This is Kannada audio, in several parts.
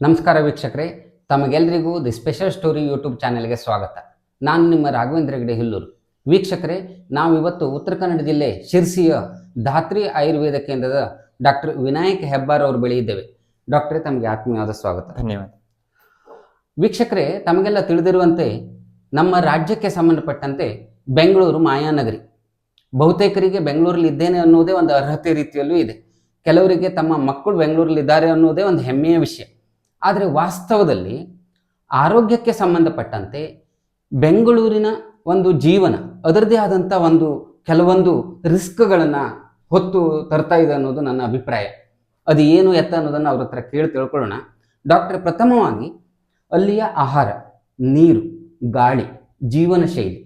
ನಮಸ್ಕಾರ ವೀಕ್ಷಕರೇ, ತಮಗೆಲ್ಲರಿಗೂ ದಿ ಸ್ಪೆಷಲ್ ಸ್ಟೋರಿ ಯೂಟ್ಯೂಬ್ ಚಾನೆಲ್ಗೆ ಸ್ವಾಗತ. ನಾನು ನಿಮ್ಮ ರಾಘವೇಂದ್ರ ಹೆಗಡೆ ಹಿಲ್ಲೂರು. ವೀಕ್ಷಕರೇ, ನಾವಿವತ್ತು ಉತ್ತರ ಕನ್ನಡ ಜಿಲ್ಲೆ ಶಿರ್ಸಿಯ ಧಾತ್ರಿ ಆಯುರ್ವೇದ ಕೇಂದ್ರದ ಡಾಕ್ಟರ್ ವಿನಾಯಕ್ ಹೆಬ್ಬಾರ್ ಅವರು ಬಳಿ ಇದ್ದೇವೆ. ಡಾಕ್ಟರೇ, ತಮಗೆ ಆತ್ಮೀಯವಾದ ಸ್ವಾಗತ. ಧನ್ಯವಾದ. ವೀಕ್ಷಕರೇ, ತಮಗೆಲ್ಲ ತಿಳಿದಿರುವಂತೆ ನಮ್ಮ ರಾಜ್ಯಕ್ಕೆ ಸಂಬಂಧಪಟ್ಟಂತೆ ಬೆಂಗಳೂರು ಮಾಯಾನಗರಿ. ಬಹುತೇಕರಿಗೆ ಬೆಂಗಳೂರಲ್ಲಿ ಇದ್ದೇನೆ ಅನ್ನೋದೇ ಒಂದು ಅರ್ಹತೆ ರೀತಿಯಲ್ಲೂ ಇದೆ. ಕೆಲವರಿಗೆ ತಮ್ಮ ಮಕ್ಕಳು ಬೆಂಗಳೂರಲ್ಲಿದ್ದಾರೆ ಅನ್ನೋದೇ ಒಂದು ಹೆಮ್ಮೆಯ ವಿಷಯ. ಆದರೆ ವಾಸ್ತವದಲ್ಲಿ ಆರೋಗ್ಯಕ್ಕೆ ಸಂಬಂಧಪಟ್ಟಂತೆ ಬೆಂಗಳೂರಿನ ಒಂದು ಜೀವನ ಅದರದ್ದೇ ಆದಂಥ ಕೆಲವೊಂದು ರಿಸ್ಕ್ಗಳನ್ನು ಹೊತ್ತು ತರ್ತಾ ಇದೆ ಅನ್ನೋದು ನನ್ನ ಅಭಿಪ್ರಾಯ. ಅದು ಏನು ಎತ್ತ ಅನ್ನೋದನ್ನು ಅವ್ರ ಹತ್ರ ಕೇಳಿ ತಿಳ್ಕೊಳ್ಳೋಣ. ಡಾಕ್ಟರ್, ಪ್ರಥಮವಾಗಿ ಅಲ್ಲಿಯ ಆಹಾರ, ನೀರು, ಗಾಳಿ, ಜೀವನ ಶೈಲಿ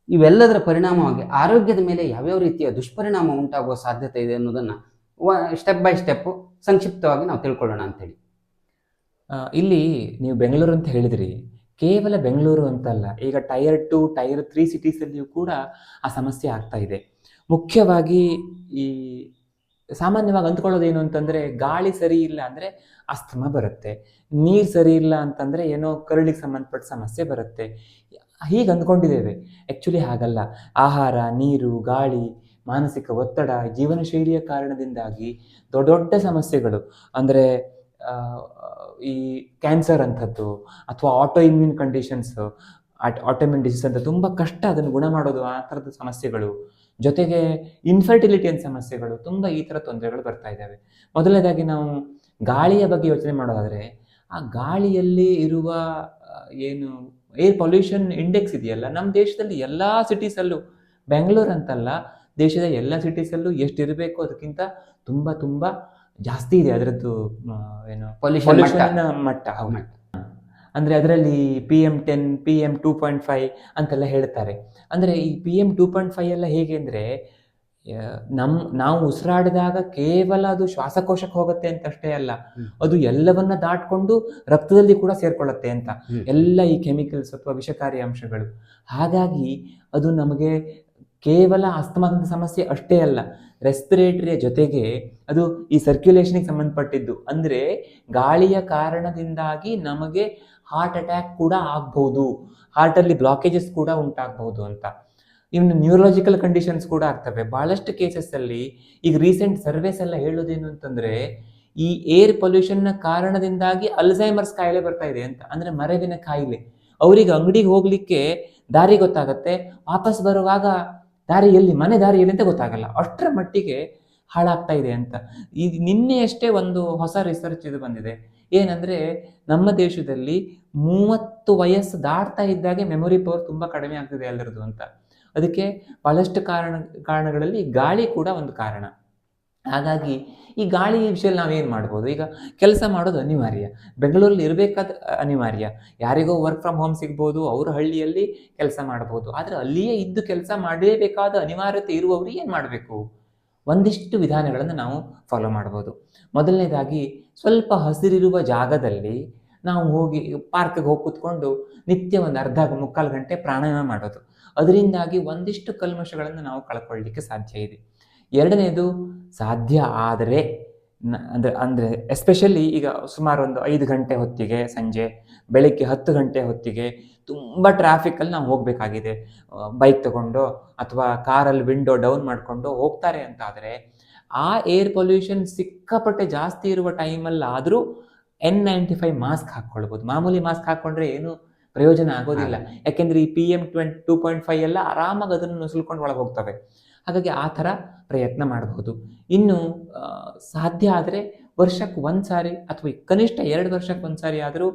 ಇವೆಲ್ಲದರ ಪರಿಣಾಮವಾಗಿ ಆರೋಗ್ಯದ ಮೇಲೆ ಯಾವ್ಯಾವ ರೀತಿಯ ದುಷ್ಪರಿಣಾಮ ಉಂಟಾಗುವ ಸಾಧ್ಯತೆ ಇದೆ ಅನ್ನೋದನ್ನು ಸ್ಟೆಪ್ ಬೈ ಸ್ಟೆಪ್ಪು ಸಂಕ್ಷಿಪ್ತವಾಗಿ ನಾವು ತಿಳ್ಕೊಳ್ಳೋಣ ಅಂತೇಳಿ. ಇಲ್ಲಿ ನೀವು ಬೆಂಗಳೂರು ಅಂತ ಹೇಳಿದ್ರಿ, ಕೇವಲ ಬೆಂಗಳೂರು ಅಂತಲ್ಲ, ಈಗ ಟೈರ್ 2, ಟೈರ್ 3 ಸಿಟೀಸಲ್ಲಿಯೂ ಕೂಡ ಆ ಸಮಸ್ಯೆ ಆಗ್ತಾ ಇದೆ. ಮುಖ್ಯವಾಗಿ ಈ ಸಾಮಾನ್ಯವಾಗಿ ಅಂದ್ಕೊಳ್ಳೋದೇನು ಅಂತಂದರೆ, ಗಾಳಿ ಸರಿ ಇಲ್ಲ ಅಂದರೆ ಅಸ್ತಮ ಬರುತ್ತೆ, ನೀರು ಸರಿ ಇಲ್ಲ ಅಂತಂದರೆ ಏನೋ ಕರುಳಿಗೆ ಸಂಬಂಧಪಟ್ಟ ಸಮಸ್ಯೆ ಬರುತ್ತೆ, ಹೀಗೆ ಅಂದ್ಕೊಂಡಿದ್ದೇವೆ. ಆ್ಯಕ್ಚುಲಿ ಹಾಗಲ್ಲ. ಆಹಾರ, ನೀರು, ಗಾಳಿ, ಮಾನಸಿಕ ಒತ್ತಡ, ಜೀವನ ಶೈಲಿಯ ಕಾರಣದಿಂದಾಗಿ ದೊಡ್ಡ ದೊಡ್ಡ ಸಮಸ್ಯೆಗಳು ಅಂದರೆ ಈ ಕ್ಯಾನ್ಸರ್ ಅಂಥದ್ದು ಅಥವಾ auto immune conditions, autoimmune disease ಅಂತ ತುಂಬ ಕಷ್ಟ ಅದನ್ನು ಗುಣ ಮಾಡೋದು, ಆ ಥರದ ಸಮಸ್ಯೆಗಳು, ಜೊತೆಗೆ ಇನ್ಫರ್ಟಿಲಿಟಿ ಅಂತ ಸಮಸ್ಯೆಗಳು, ತುಂಬ ಈ ಥರ ತೊಂದರೆಗಳು ಬರ್ತಾ ಇದ್ದಾವೆ. ಮೊದಲನೇದಾಗಿ ನಾವು ಗಾಳಿಯ ಬಗ್ಗೆ ಯೋಚನೆ ಮಾಡೋದಾದರೆ, ಆ ಗಾಳಿಯಲ್ಲಿ ಇರುವ ಏನು ಏರ್ ಪೊಲ್ಯೂಷನ್ ಇಂಡೆಕ್ಸ್ ಇದೆಯಲ್ಲ, ನಮ್ಮ ದೇಶದಲ್ಲಿ ಎಲ್ಲ ಸಿಟೀಸಲ್ಲೂ, ಬೆಂಗಳೂರು ಅಂತಲ್ಲ, ದೇಶದ ಎಲ್ಲ ಸಿಟೀಸಲ್ಲೂ ಎಷ್ಟಿರಬೇಕು ಅದಕ್ಕಿಂತ ತುಂಬ ತುಂಬ ಜಾಸ್ತಿ ಇದೆ ಅದರದ್ದು ಏನು ಪೊಲ್ಯೂಷನ್ ಮಟ್ಟ. ಅಂದರೆ ಅದರಲ್ಲಿ PM10, PM 2.5 ಅಂತೆಲ್ಲ ಹೇಳ್ತಾರೆ. ಅಂದರೆ ಈ PM 2.5 ಎಲ್ಲ ಹೇಗೆ ಅಂದರೆ, ನಾವು ಉಸಿರಾಡಿದಾಗ ಕೇವಲ ಅದು ಶ್ವಾಸಕೋಶಕ್ಕೆ ಹೋಗುತ್ತೆ ಅಂತ ಅಷ್ಟೇ ಅಲ್ಲ, ಅದು ಎಲ್ಲವನ್ನ ದಾಟ್ಕೊಂಡು ರಕ್ತದಲ್ಲಿ ಕೂಡ ಸೇರ್ಕೊಳ್ಳುತ್ತೆ ಅಂತ, ಎಲ್ಲ ಈ ಕೆಮಿಕಲ್ಸ್ ಅಥವಾ ವಿಷಕಾರಿ ಅಂಶಗಳು. ಹಾಗಾಗಿ ಅದು ನಮಗೆ ಕೇವಲ ಅಸ್ತಮಾದ ಸಮಸ್ಯೆ ಅಷ್ಟೇ ಅಲ್ಲ, ರೆಸ್ಪಿರೇಟರಿಯ ಜೊತೆಗೆ ಅದು ಈ ಸರ್ಕ್ಯುಲೇಷನ್ಗೆ ಸಂಬಂಧಪಟ್ಟಿದ್ದು. ಅಂದರೆ ಗಾಳಿಯ ಕಾರಣದಿಂದಾಗಿ ನಮಗೆ ಹಾರ್ಟ್ ಅಟ್ಯಾಕ್ ಕೂಡ ಆಗ್ಬಹುದು, ಹಾರ್ಟಲ್ಲಿ ಬ್ಲಾಕೇಜಸ್ ಕೂಡ ಉಂಟಾಗಬಹುದು ಅಂತ. ಇನ್ನು ನ್ಯೂರಲಾಜಿಕಲ್ ಕಂಡೀಷನ್ಸ್ ಕೂಡ ಆಗ್ತವೆ ಭಾಳಷ್ಟು ಕೇಸಸ್ಸಲ್ಲಿ. ಈಗ ರೀಸೆಂಟ್ ಸರ್ವೇಸ್ ಎಲ್ಲ ಹೇಳೋದೇನು ಅಂತಂದರೆ, ಈ ಏರ್ ಪೊಲ್ಯೂಷನ್ನ ಕಾರಣದಿಂದಾಗಿ ಅಲ್ಝೈಮರ್ಸ್ ಕಾಯಿಲೆ ಬರ್ತಾ ಇದೆ ಅಂತ, ಅಂದರೆ ಮರೆವಿನ ಕಾಯಿಲೆ. ಅವರಿಗೆ ಅಂಗಡಿಗೆ ಹೋಗಲಿಕ್ಕೆ ದಾರಿ ಗೊತ್ತಾಗತ್ತೆ, ವಾಪಸ್ ಬರುವಾಗ ಮನೆ ದಾರಿ ಎಲ್ಲಿ ಅಂತ ಗೊತ್ತಾಗಲ್ಲ, ಅಷ್ಟರ ಮಟ್ಟಿಗೆ ಹಾಳಾಗ್ತಾ ಇದೆ ಅಂತ. ನಿನ್ನೆಯಷ್ಟೇ ಒಂದು ಹೊಸ ರಿಸರ್ಚ್ ಇದು ಬಂದಿದೆ. ಏನಂದರೆ, ನಮ್ಮ ದೇಶದಲ್ಲಿ 30 ವಯಸ್ಸು ದಾಟ್ತಾ ಇದ್ದಾಗೆ ಮೆಮೊರಿ ಪವರ್ ತುಂಬ ಕಡಿಮೆ ಆಗ್ತಿದೆ ಎಲ್ಲರದು ಅಂತ. ಅದಕ್ಕೆ ಭಾಳಷ್ಟು ಕಾರಣಗಳಲ್ಲಿ ಗಾಳಿ ಕೂಡ ಒಂದು ಕಾರಣ. ಹಾಗಾಗಿ ಈ ಗಾಳಿ ವಿಷಯದಲ್ಲಿ ನಾವೇನು ಮಾಡ್ಬೋದು? ಈಗ ಕೆಲಸ ಮಾಡೋದು ಅನಿವಾರ್ಯ, ಬೆಂಗಳೂರಲ್ಲಿ ಇರಬೇಕಾದ ಅನಿವಾರ್ಯ. ಯಾರಿಗೋ ವರ್ಕ್ ಫ್ರಮ್ ಹೋಮ್ ಸಿಗ್ಬೋದು, ಅವರು ಹಳ್ಳಿಯಲ್ಲಿ ಕೆಲಸ ಮಾಡ್ಬೋದು. ಆದರೆ ಅಲ್ಲಿಯೇ ಇದ್ದು ಕೆಲಸ ಮಾಡಲೇಬೇಕಾದ ಅನಿವಾರ್ಯತೆ ಇರುವವರು ಏನು ಮಾಡಬೇಕು? ಒಂದಿಷ್ಟು ವಿಧಾನಗಳನ್ನು ನಾವು ಫಾಲೋ ಮಾಡ್ಬೋದು. ಮೊದಲನೇದಾಗಿ, ಸ್ವಲ್ಪ ಹಸಿರಿರುವ ಜಾಗದಲ್ಲಿ ನಾವು ಹೋಗಿ ಪಾರ್ಕ್ಗೆ ಹೋಗಿ ಕೂತ್ಕೊಂಡು ನಿತ್ಯ ಒಂದು ಮುಕ್ಕಾಲು ಗಂಟೆ ಪ್ರಾಣಾಯಾಮ ಮಾಡೋದು. ಅದರಿಂದಾಗಿ ಒಂದಿಷ್ಟು ಕಲ್ಮಶಗಳನ್ನು ನಾವು ಕಳ್ಕೊಳ್ಳಿಕ್ಕೆ ಸಾಧ್ಯ ಇದೆ. ಎರಡನೇದು, ಸಾಧ್ಯ ಆದರೆ ಅಂದರೆ ಎಸ್ಪೆಷಲಿ ಈಗ ಸುಮಾರು ಒಂದು 5 ಗಂಟೆ ಹೊತ್ತಿಗೆ, ಸಂಜೆ ಬೆಳಗ್ಗೆ 10 ಗಂಟೆ ಹೊತ್ತಿಗೆ ತುಂಬ ಟ್ರಾಫಿಕಲ್ಲಿ ನಾವು ಹೋಗಬೇಕಾಗಿದೆ, ಬೈಕ್ ತಗೊಂಡು ಅಥವಾ ಕಾರಲ್ಲಿ ವಿಂಡೋ ಡೌನ್ ಮಾಡಿಕೊಂಡು ಹೋಗ್ತಾರೆ ಅಂತ ಆದರೆ, ಆ ಏರ್ ಪೊಲ್ಯೂಷನ್ ಸಿಕ್ಕಾಪಟ್ಟೆ ಜಾಸ್ತಿ ಇರುವ ಟೈಮಲ್ಲಾದರೂ N95 ಮಾಸ್ಕ್ ಹಾಕ್ಕೊಳ್ಬೋದು. ಮಾಮೂಲಿ ಮಾಸ್ಕ್ ಹಾಕ್ಕೊಂಡ್ರೆ ಏನು ಪ್ರಯೋಜನ ಆಗೋದಿಲ್ಲ, ಯಾಕೆಂದರೆ ಈ PM 2.5 ಎಲ್ಲ ಆರಾಮಾಗಿ ಅದನ್ನು ನುಸುಳ್ಕೊಂಡು ಒಳಗೆ ಹೋಗ್ತವೆ. ಹಾಗಾಗಿ ಆ ಥರ ಪ್ರಯತ್ನ ಮಾಡಬಹುದು. ಇನ್ನು ಸಾಧ್ಯ ಆದರೆ ವರ್ಷಕ್ಕೆ 1 ಸಾರಿ ಅಥವಾ ಕನಿಷ್ಠ 2 ವರ್ಷಕ್ಕೆ 1 ಸಾರಿ ಆದರೂ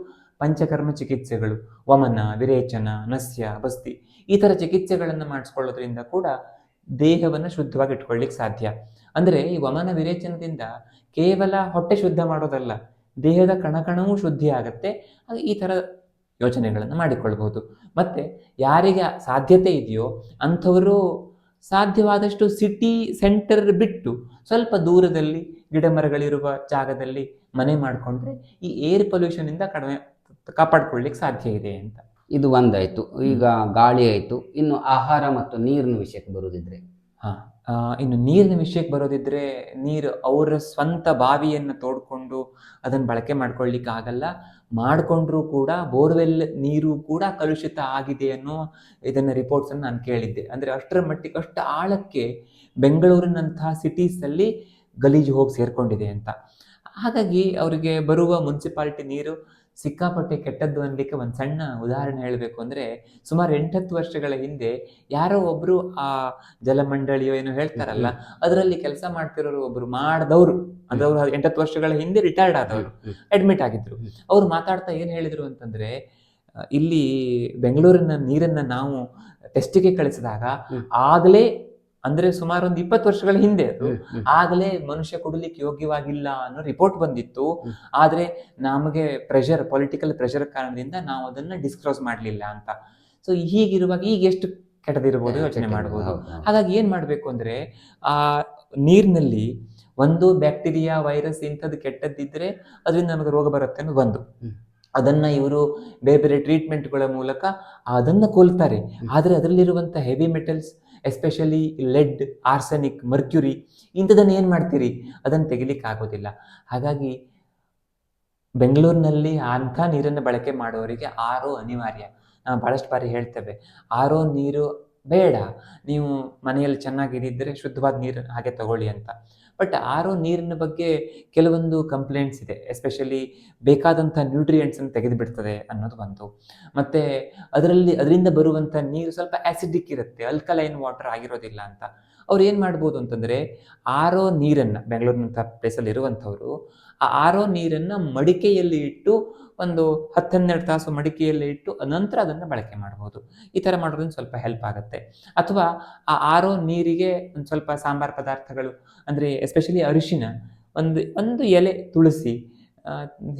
ಪಂಚಕರ್ಮ ಚಿಕಿತ್ಸೆಗಳು, ವಮನ, ವಿರೇಚನ, ನಸ್ಯ, ಬಸ್ತಿ, ಈ ಥರ ಚಿಕಿತ್ಸೆಗಳನ್ನು ಮಾಡಿಸ್ಕೊಳ್ಳೋದ್ರಿಂದ ಕೂಡ ದೇಹವನ್ನು ಶುದ್ಧವಾಗಿ ಇಟ್ಕೊಳ್ಳಿಕ್ಕೆ ಸಾಧ್ಯ. ಅಂದರೆ ಈ ವಮನ ವಿರೇಚನದಿಂದ ಕೇವಲ ಹೊಟ್ಟೆ ಶುದ್ಧ ಮಾಡೋದಲ್ಲ, ದೇಹದ ಕಣಕಣವೂ ಶುದ್ಧಿ ಆಗುತ್ತೆ. ಹಾಗೆ ಈ ಥರ ಯೋಚನೆಗಳನ್ನು ಮಾಡಿಕೊಳ್ಬಹುದು. ಮತ್ತು ಯಾರಿಗೆ ಸಾಧ್ಯತೆ ಇದೆಯೋ ಅಂಥವರು ಸಾಧ್ಯವಾದಷ್ಟು ಸಿಟಿ ಸೆಂಟರ್ ಬಿಟ್ಟು ಸ್ವಲ್ಪ ದೂರದಲ್ಲಿ ಗಿಡ ಮರಗಳಿರುವ ಜಾಗದಲ್ಲಿ ಮನೆ ಮಾಡಿಕೊಂಡ್ರೆ ಈ ಏರ್ ಪೊಲ್ಯೂಷನಿಂದ ಕಡಿಮೆ ಕಾಪಾಡ್ಕೊಳ್ಳಿಕ್ಕೆ ಸಾಧ್ಯ ಇದೆ ಅಂತ. ಇದು ಒಂದಾಯಿತು. ಈಗ ಗಾಳಿ ಆಯಿತು, ಇನ್ನು ಆಹಾರ ಮತ್ತು ನೀರಿನ ವಿಷಯಕ್ಕೆ ಬರುವುದಿದ್ರೆ? ಇನ್ನು ನೀರಿನ ವಿಷಯಕ್ಕೆ ಬರೋದಿದ್ರೆ, ನೀರು ಅವರ ಸ್ವಂತ ಬಾವಿಯನ್ನು ತೋಡ್ಕೊಂಡು ಅದನ್ನು ಬಳಕೆ ಮಾಡ್ಕೊಳ್ಳಿಕ್ಕೆ ಆಗಲ್ಲ. ಮಾಡಿಕೊಂಡ್ರೂ ಕೂಡ ಬೋರ್ವೆಲ್ ನೀರು ಕೂಡ ಕಲುಷಿತ ಆಗಿದೆ ಅನ್ನೋ ಇದನ್ನು ರಿಪೋರ್ಟ್ಸನ್ನು ನಾನು ಕೇಳಿದ್ದೆ. ಅಂದರೆ ಅಷ್ಟರ ಮಟ್ಟಿಗೆ, ಅಷ್ಟು ಆಳಕ್ಕೆ ಬೆಂಗಳೂರಿನಂತಹ ಸಿಟೀಸಲ್ಲಿ ಗಲೀಜು ಹೋಗಿ ಸೇರ್ಕೊಂಡಿದೆ ಅಂತ. ಹಾಗಾಗಿ ಅವರಿಗೆ ಬರುವ ಮುನ್ಸಿಪಾಲಿಟಿ ನೀರು ಸಿಕ್ಕಾಪಟ್ಟೆ ಕೆಟ್ಟದ್ದು ಅನ್ಲಿಕ್ಕೆ ಒಂದು ಸಣ್ಣ ಉದಾಹರಣೆ ಹೇಳಬೇಕು ಅಂದರೆ, ಸುಮಾರು 8-10 ವರ್ಷಗಳ ಹಿಂದೆ ಯಾರೋ ಒಬ್ಬರು ಆ ಜಲಮಂಡಳಿಯೋ ಏನೋ ಹೇಳ್ತಾರಲ್ಲ, ಅದರಲ್ಲಿ ಕೆಲಸ ಮಾಡ್ತಿರೋರು ಒಬ್ರು ಮಾಡಿದವರು, ಅಂದ್ರೆ ಅವರು 8-10 ವರ್ಷಗಳ ಹಿಂದೆ ರಿಟೈರ್ಡ್ ಆದವರು ಅಡ್ಮಿಟ್ ಆಗಿದ್ರು. ಅವ್ರು ಮಾತಾಡ್ತಾ ಏನು ಹೇಳಿದ್ರು ಅಂತಂದ್ರೆ, ಇಲ್ಲಿ ಬೆಂಗಳೂರಿನ ನೀರನ್ನ ನಾವು ಟೆಸ್ಟಿಗೆ ಕಳಿಸಿದಾಗ ಆಗಲೇ, ಅಂದ್ರೆ ಸುಮಾರು ಒಂದು 20 ವರ್ಷಗಳ ಹಿಂದೆ ಅದು, ಆಗಲೇ ಮನುಷ್ಯ ಕುಡಿಲಿಕ್ಕೆ ಯೋಗ್ಯವಾಗಿಲ್ಲ ಅನ್ನೋ ರಿಪೋರ್ಟ್ ಬಂದಿತ್ತು. ಆದ್ರೆ ನಮಗೆ ಪೊಲಿಟಿಕಲ್ ಪ್ರೆಷರ್ ಕಾರಣದಿಂದ ನಾವು ಅದನ್ನ ಡಿಸ್ಕ್ಲೋಸ್ ಮಾಡ್ಲಿಲ್ಲ ಅಂತ. ಸೊ ಹೀಗಿರುವಾಗ ಈಗ ಎಷ್ಟು ಕೆಟ್ಟದಿರ್ಬೋದು ಯೋಚನೆ ಮಾಡ್ಬೋದು. ಹಾಗಾಗಿ ಏನ್ ಮಾಡ್ಬೇಕು ಅಂದ್ರೆ, ಆ ನೀರಿನಲ್ಲಿ ಒಂದು ಬ್ಯಾಕ್ಟೀರಿಯಾ, ವೈರಸ್ ಇಂಥದ್ದು ಕೆಟ್ಟದ್ದಿದ್ರೆ ಅದರಿಂದ ನಮಗೆ ರೋಗ ಬರುತ್ತೆ ಅನ್ನೋದು ಒಂದು. ಅದನ್ನ ಇವರು ಬೇರೆ ಬೇರೆ ಟ್ರೀಟ್ಮೆಂಟ್ಗಳ ಮೂಲಕ ಅದನ್ನ ಕೊಲ್ತಾರೆ. ಆದ್ರೆ ಅದರಲ್ಲಿರುವಂತ heavy metals, especially lead, arsenic, mercury, ಇಂಥದನ್ನು ಏನು ಮಾಡ್ತೀರಿ, ಅದನ್ನು ತೆಗಿಲಿಕ್ಕೆ ಆಗೋದಿಲ್ಲ. ಹಾಗಾಗಿ ಬೆಂಗಳೂರಿನಲ್ಲಿ ಅಂಥ ನೀರನ್ನು ಬಳಕೆ ಮಾಡೋರಿಗೆ RO ಅನಿವಾರ್ಯ. ನಾವು ಭಾಳಷ್ಟು ಬಾರಿ ಹೇಳ್ತೇವೆ, RO ನೀರು ಬೇಡ, ನೀವು ಮನೆಯಲ್ಲಿ ಚೆನ್ನಾಗಿದ್ದರೆ ಶುದ್ಧವಾದ ನೀರು ಹಾಗೆ ತಗೊಳ್ಳಿ ಅಂತ. ಬಟ್ RO ನೀರಿನ ಬಗ್ಗೆ ಕೆಲವೊಂದು ಕಂಪ್ಲೇಂಟ್ಸ್ ಇದೆ. ಎಸ್ಪೆಷಲಿ ಬೇಕಾದಂಥ ನ್ಯೂಟ್ರಿಯೆಂಟ್ಸನ್ನು ತೆಗೆದುಬಿಡ್ತದೆ ಅನ್ನೋದು ಒಂದು. ಮತ್ತು ಅದರಿಂದ ಬರುವಂಥ ನೀರು ಸ್ವಲ್ಪ ಆ್ಯಸಿಡಿಕ್ ಇರುತ್ತೆ, ಅಲ್ಕಲೈನ್ ವಾಟರ್ ಆಗಿರೋದಿಲ್ಲ ಅಂತ. ಅವ್ರು ಏನು ಮಾಡ್ಬೋದು ಅಂತಂದರೆ, RO ನೀರನ್ನು, ಬೆಂಗಳೂರಿನಂಥ ಪ್ಲೇಸಲ್ಲಿ ಇರುವಂಥವ್ರು ಆ RO ನೀರನ್ನು ಮಡಿಕೆಯಲ್ಲಿ ಇಟ್ಟು ಒಂದು 10-12 ತಾಸು ಮಡಿಕೆಯಲ್ಲಿ ಇಟ್ಟು ನಂತರ ಅದನ್ನು ಬಳಕೆ ಮಾಡ್ಬೋದು. ಈ ಥರ ಮಾಡೋದ್ರಿಂದ ಸ್ವಲ್ಪ ಹೆಲ್ಪ್ ಆಗುತ್ತೆ. ಅಥವಾ ಆ RO ನೀರಿಗೆ ಒಂದು ಸ್ವಲ್ಪ ಸಾಂಬಾರು ಪದಾರ್ಥಗಳು, ಅಂದರೆ ಎಸ್ಪೆಷಲಿ ಅರಿಶಿನ, ಒಂದು ಎಲೆ ತುಳಸಿ,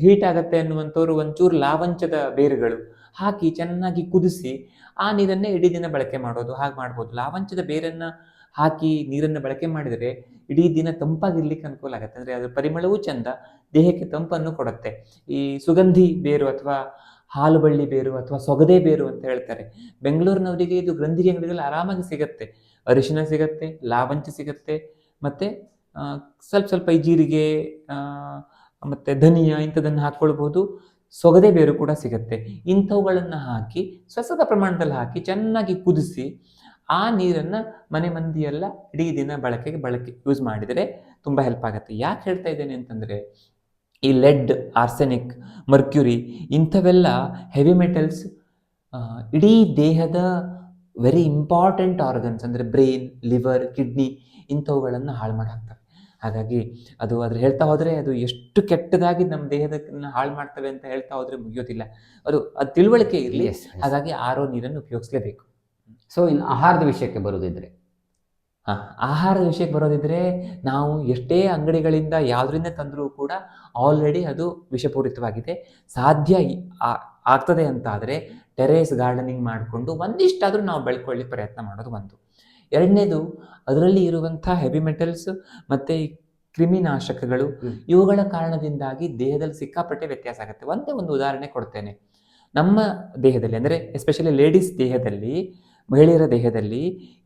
ಹೀಟ್ ಆಗುತ್ತೆ ಅನ್ನುವಂಥವ್ರು ಒಂಚೂರು ಲಾವಂಚದ ಬೇರುಗಳು ಹಾಕಿ ಚೆನ್ನಾಗಿ ಕುದಿಸಿ ಆ ನೀರನ್ನೇ ಇಡೀ ದಿನ ಬಳಕೆ ಮಾಡೋದು, ಹಾಗೆ ಮಾಡ್ಬೋದು. ಲಾವಂಚದ ಬೇರನ್ನು ಹಾಕಿ ನೀರನ್ನು ಬಳಕೆ ಮಾಡಿದರೆ ಇಡೀ ದಿನ ತಂಪಾಗಿರ್ಲಿಕ್ಕೆ ಅನುಕೂಲ ಆಗುತ್ತೆ. ಅಂದರೆ ಅದರ ಪರಿಮಳವೂ ಚಂದ, ದೇಹಕ್ಕೆ ತಂಪನ್ನು ಕೊಡುತ್ತೆ. ಈ ಸುಗಂಧಿ ಬೇರು ಅಥವಾ ಹಾಲು ಬಳ್ಳಿ ಬೇರು ಅಥವಾ ಸೊಗದೆ ಬೇರು ಅಂತ ಹೇಳ್ತಾರೆ, ಬೆಂಗಳೂರಿನವರಿಗೆ ಇದು ಗ್ರಂಥಿಗೆ ಅಂಗಡಿಗಳಲ್ಲಿ ಆರಾಮಾಗಿ ಸಿಗುತ್ತೆ. ಅರಿಶಿನ ಸಿಗುತ್ತೆ, ಲಾವಂಚ ಸಿಗುತ್ತೆ, ಮತ್ತು ಸ್ವಲ್ಪ ಈ ಜೀರಿಗೆ ಮತ್ತು ಧನಿಯಾ ಇಂಥದನ್ನು ಹಾಕ್ಕೊಳ್ಬೋದು. ಸೊಗದೆ ಬೇರು ಕೂಡ ಸಿಗುತ್ತೆ. ಇಂಥವುಗಳನ್ನು ಹಾಕಿ ಸ್ವಸ್ವದ ಪ್ರಮಾಣದಲ್ಲಿ ಹಾಕಿ ಚೆನ್ನಾಗಿ ಕುದಿಸಿ ಆ ನೀರನ್ನು ಮನೆ ಮಂದಿಯೆಲ್ಲ ಇಡೀ ದಿನ ಬಳಕೆ ಯೂಸ್ ಮಾಡಿದರೆ ತುಂಬ ಹೆಲ್ಪ್ ಆಗುತ್ತೆ. ಯಾಕೆ ಹೇಳ್ತಾ ಇದ್ದೇನೆ ಅಂತಂದರೆ, ಈ ಲೆಡ್, ಆರ್ಸೆನಿಕ್, ಮರ್ಕ್ಯುರಿ ಇಂಥವೆಲ್ಲ ಹೆವಿ ಮೆಟಲ್ಸ್ ಇಡೀ ದೇಹದ ವೆರಿ ಇಂಪಾರ್ಟೆಂಟ್ ಆರ್ಗನ್ಸ್, ಅಂದರೆ ಬ್ರೈನ್, ಲಿವರ್, ಕಿಡ್ನಿ ಇಂಥವುಗಳನ್ನು ಹಾಳು ಮಾಡಿ ಹಾಕ್ತವೆ. ಹಾಗಾಗಿ ಅದ್ರ ಹೇಳ್ತಾ ಹೋದರೆ ಅದು ಎಷ್ಟು ಕೆಟ್ಟದಾಗಿ ನಮ್ಮ ದೇಹದನ್ನ ಹಾಳು ಮಾಡ್ತವೆ ಅಂತ ಹೇಳ್ತಾ ಹೋದರೆ ಮುಗಿಯೋದಿಲ್ಲ. ಅದು ತಿಳುವಳಿಕೆ ಇರಲಿ. ಹಾಗಾಗಿ RO ನೀರನ್ನು ಉಪಯೋಗಿಸಲೇಬೇಕು. ಸೊ ಇನ್ನು ಆಹಾರದ ವಿಷಯಕ್ಕೆ ಬರೋದಿದ್ರೆ, ಆಹಾರದ ವಿಷಯಕ್ಕೆ ಬರೋದಿದ್ರೆ, ನಾವು ಎಷ್ಟೇ ಅಂಗಡಿಗಳಿಂದ ಯಾವುದರಿಂದ ತಂದರೂ ಕೂಡ ಆಲ್ರೆಡಿ ಅದು ವಿಷಪೂರಿತವಾಗಿದೆ. ಸಾಧ್ಯ ಆಗ್ತದೆ ಅಂತ ಆದರೆ ಟೆರೇಸ್ ಗಾರ್ಡನಿಂಗ್ ಮಾಡಿಕೊಂಡು ಒಂದಿಷ್ಟಾದರೂ ನಾವು ಬೆಳ್ಕೊಳ್ಳಿ ಪ್ರಯತ್ನ ಮಾಡೋದು ಒಂದು. ಎರಡನೇದು, ಅದರಲ್ಲಿ ಇರುವಂಥ ಹೆವಿ ಮೆಟಲ್ಸ್ ಮತ್ತು ಕ್ರಿಮಿನಾಶಕಗಳು, ಇವುಗಳ ಕಾರಣದಿಂದಾಗಿ ದೇಹದಲ್ಲಿ ಸಿಕ್ಕಾಪಟ್ಟೆ ವ್ಯತ್ಯಾಸ ಆಗುತ್ತೆ. ಒಂದು ಉದಾಹರಣೆ ಕೊಡ್ತೇನೆ. ನಮ್ಮ ದೇಹದಲ್ಲಿ, ಅಂದರೆ ಎಸ್ಪೆಷಲಿ ಲೇಡೀಸ್ ದೇಹದಲ್ಲಿ, ಮಹಿಳೆಯರ ದೇಹದಲ್ಲಿ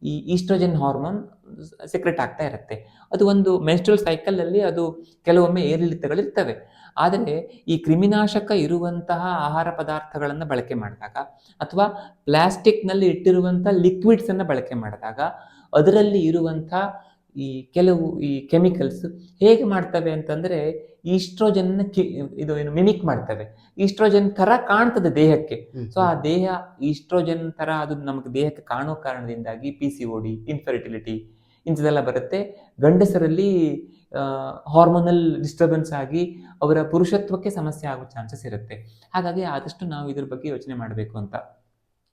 ಈ ಈಸ್ಟ್ರೋಜನ್ ಹಾರ್ಮೋನ್ ಸೆಕ್ರೆಟ್ ಆಗ್ತಾ ಇರುತ್ತೆ. ಅದು ಒಂದು ಮೆನ್ಸ್ಟ್ರಲ್ ಸೈಕಲಲ್ಲಿ ಅದು ಕೆಲವೊಮ್ಮೆ ಏರಿಳಿತಗಳಿರ್ತವೆ. ಆದರೆ ಈ ಕ್ರಿಮಿನಾಶಕ ಇರುವಂತಹ ಆಹಾರ ಪದಾರ್ಥಗಳನ್ನು ಬಳಕೆ ಮಾಡಿದಾಗ ಅಥವಾ ಪ್ಲಾಸ್ಟಿಕ್ನಲ್ಲಿ ಇಟ್ಟಿರುವಂಥ ಲಿಕ್ವಿಡ್ಸನ್ನು ಬಳಕೆ ಮಾಡಿದಾಗ ಅದರಲ್ಲಿ ಇರುವಂಥ ಕೆಲವು ಕೆಮಿಕಲ್ಸ್ ಹೇಗೆ ಮಾಡ್ತವೆ ಅಂತಂದರೆ, ಈಸ್ಟ್ರೋಜನ್ನ ಮಿಮಿಕ್ ಮಾಡ್ತವೆ. ಈಸ್ಟ್ರೋಜನ್ ಥರ ಕಾಣ್ತದೆ ದೇಹಕ್ಕೆ. ಸೊ ಆ ದೇಹ ಈಸ್ಟ್ರೋಜನ್ ಥರ ಅದು ನಮಗೆ ದೇಹಕ್ಕೆ ಕಾಣೋ ಕಾರಣದಿಂದಾಗಿ PCOD, ಇನ್ಫರ್ಟಿಲಿಟಿ ಇಂಥದೆಲ್ಲ ಬರುತ್ತೆ. ಗಂಡಸರಲ್ಲಿ ಹಾರ್ಮೋನಲ್ ಡಿಸ್ಟರ್ಬೆನ್ಸ್ ಆಗಿ ಅವರ ಪುರುಷತ್ವಕ್ಕೆ ಸಮಸ್ಯೆ ಆಗೋ ಚಾನ್ಸಸ್ ಇರುತ್ತೆ. ಹಾಗಾಗಿ ಆದಷ್ಟು ನಾವು ಇದ್ರ ಬಗ್ಗೆ ಯೋಚನೆ ಮಾಡಬೇಕು ಅಂತ.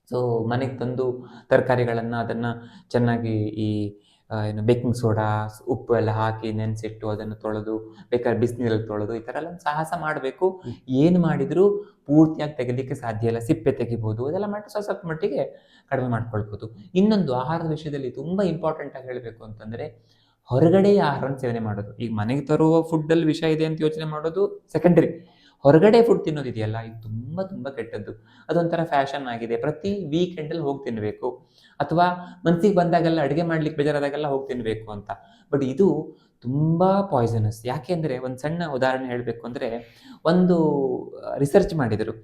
ಸೊ ಮನೆಗೆ ತಂದು ತರಕಾರಿಗಳನ್ನು ಅದನ್ನು ಚೆನ್ನಾಗಿ ಬೇಕಿಂಗ್ ಸೋಡಾ, ಉಪ್ಪು ಎಲ್ಲ ಹಾಕಿ ನೆನೆಸಿಟ್ಟು ಅದನ್ನು ತೊಳೆದು, ಬೇಕಾದ್ರೆ ಬಿಸಿನೀರಲ್ಲಿ ತೊಳೆದು, ಈ ಥರ ಎಲ್ಲ ಸಾಹಸ ಮಾಡಬೇಕು. ಏನು ಮಾಡಿದರೂ ಪೂರ್ತಿಯಾಗಿ ತೆಗಿಲಿಕ್ಕೆ ಸಾಧ್ಯ ಇಲ್ಲ. ಸಿಪ್ಪೆ ತೆಗಿಬೋದು, ಅದೆಲ್ಲ ಮಾಡಿ ಸ್ವಲ್ಪ ಮಟ್ಟಿಗೆ ಕಡಿಮೆ ಮಾಡ್ಕೊಳ್ಬೋದು. ಇನ್ನೊಂದು ಆಹಾರದ ವಿಷಯದಲ್ಲಿ ತುಂಬ ಇಂಪಾರ್ಟೆಂಟಾಗಿ ಹೇಳಬೇಕು ಅಂತಂದರೆ, ಹೊರಗಡೆಯ ಆಹಾರವನ್ನು ಸೇವನೆ ಮಾಡೋದು. ಈಗ ಮನೆಗೆ ತರುವ ಫುಡ್ಡಲ್ಲಿ ವಿಷ ಇದೆ ಅಂತ ಯೋಚನೆ ಮಾಡೋದು ಸೆಕೆಂಡರಿ. ಹೊರಗಡೆ ಫುಡ್ ತಿನ್ನೋದಿದೆಯಲ್ಲ, ಇದು ತುಂಬ ತುಂಬ ಕೆಟ್ಟದ್ದು. ಅದೊಂಥರ ಫ್ಯಾಷನ್ ಆಗಿದೆ. ಪ್ರತಿ ವೀಕೆಂಡಲ್ಲಿ ಹೋಗಿ ತಿನ್ನಬೇಕು. ಅಥವಾ ಮನಸ್ಸಿಗೆ ಬಂದಾಗೆಲ್ಲ ಅಡುಗೆ ಮಾಡ್ಲಿಕ್ಕೆ ಬೇಜಾರಾದಾಗೆಲ್ಲ ಹೋಗಿ ತಿನ್ನಬೇಕು ಅಂತ. ಬಟ್ ಇದು ತುಂಬ ಪಾಯ್ಸನಸ್. ಯಾಕೆ ಅಂದರೆ ಒಂದು ಸಣ್ಣ ಉದಾಹರಣೆ ಹೇಳಬೇಕು ಅಂದರೆ, ಒಂದು ರಿಸರ್ಚ್ ಮಾಡಿದರು.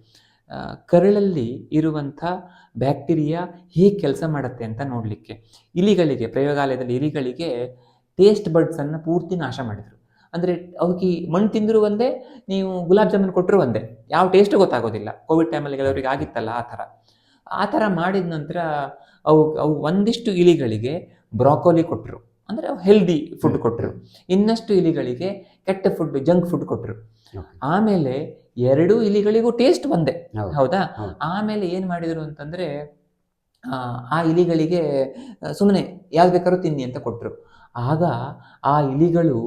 ಕರಳಲ್ಲಿ ಇರುವಂಥ ಬ್ಯಾಕ್ಟೀರಿಯಾ ಹೇಗೆ ಕೆಲಸ ಮಾಡುತ್ತೆ ಅಂತ ನೋಡಲಿಕ್ಕೆ ಇಲಿಗಳಿಗೆ, ಪ್ರಯೋಗಾಲಯದಲ್ಲಿ ಇಲಿಗಳಿಗೆ ಟೇಸ್ಟ್ ಬಡ್ಸನ್ನು ಪೂರ್ತಿ ನಾಶ ಮಾಡಿದರು. ಅಂದರೆ ಅವಕ್ಕೆ ಮಣ್ಣು ತಿಂದರೂ ಒಂದೇ, ನೀವು ಗುಲಾಬ್ ಜಾಮೂನ್ ಕೊಟ್ಟರು ಒಂದೇ, ಯಾವ ಟೇಸ್ಟು ಗೊತ್ತಾಗೋದಿಲ್ಲ. ಕೋವಿಡ್ ಟೈಮಲ್ಲಿ ಕೆಲವರಿಗೆ ಆಗಿತ್ತಲ್ಲ ಆ ಥರ ಮಾಡಿದ ನಂತರ ಅವು ಒಂದಿಷ್ಟು ಇಲಿಗಳಿಗೆ ಬ್ರಾಕೋಲಿ ಕೊಟ್ಟರು, ಅಂದರೆ ಹೆಲ್ದಿ ಫುಡ್ ಕೊಟ್ಟರು. ಇನ್ನಷ್ಟು ಇಲಿಗಳಿಗೆ ಕೆಟ್ಟ ಫುಡ್, ಜಂಕ್ ಫುಡ್ ಕೊಟ್ಟರು. ಆಮೇಲೆ 2 ಇಲಿಗಳಿಗೂ ಟೇಸ್ಟ್ ಒಂದೇ, ಹೌದಾ? ಆಮೇಲೆ ಏನು ಮಾಡಿದರು ಅಂತಂದರೆ, ಆ ಇಲಿಗಳಿಗೆ ಸುಮ್ಮನೆ ಯಾವ್ದು ಬೇಕಾದ್ರೂ ತಿನ್ನಿ ಅಂತ ಕೊಟ್ಟರು. ಆಗ ಆ ಇಲಿಗಳು